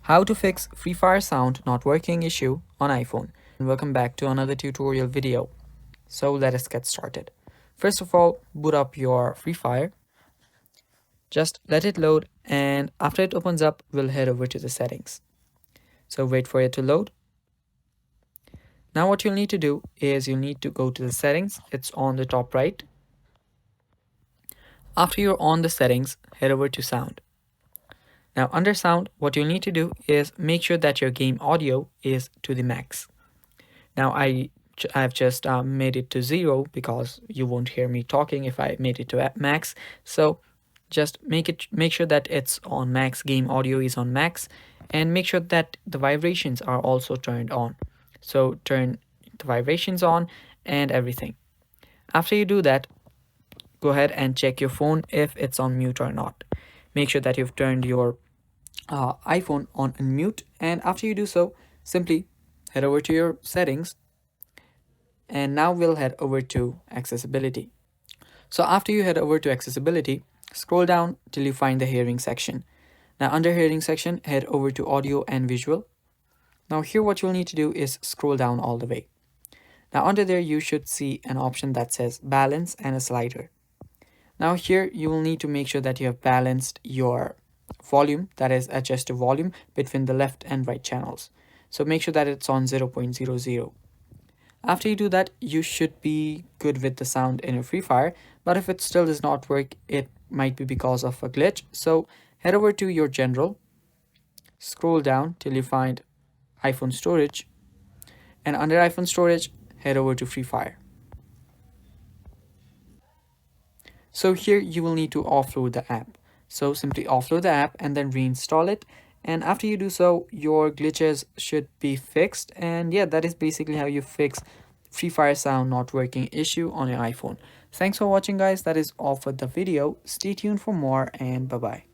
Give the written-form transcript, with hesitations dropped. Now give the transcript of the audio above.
How to fix Free Fire sound not working issue on iPhone. And welcome back to another tutorial video. So let us get started. First of all, boot up your Free Fire. Just let it load, and after it opens up, we'll head over to the settings. So wait for it to load. Now what you'll need to do is you'll need to go to the settings. It's on the top right. After you're on the settings, head over to sound. Now under sound, what you'll need to do is make sure that your game audio is to the max. Now I've just made it to 0 because you won't hear me talking if I made it to max. So just make sure that it's on max, game audio is on max, and make sure that the vibrations are also turned on. So turn the vibrations on and everything. After you do that, go ahead and check your phone if it's on mute or not. Make sure that you've turned your iPhone on mute, and after you do so, simply head over to your settings, and now we'll head over to accessibility. So after you head over to accessibility, scroll down till you find the hearing section. Now under hearing section, head over to audio and visual. Now here what you'll need to do is scroll down all the way. Now under there you should see an option that says balance and a slider. Now here you will need to make sure that you have balanced your volume, that is adjusted volume, between the left and right channels. So make sure that it's on 0.00. After you do that, you should be good with the sound in your Free Fire, but if it still does not work, it might be because of a glitch. So head over to your general, scroll down till you find iPhone storage, and under iPhone storage, head over to Free Fire. So here you will need to offload the app. So simply offload the app and then reinstall it. And after you do so, your glitches should be fixed. And yeah, that is basically how you fix Free Fire sound not working issue on your iPhone. Thanks for watching, guys. That is all for the video. Stay tuned for more, and bye-bye.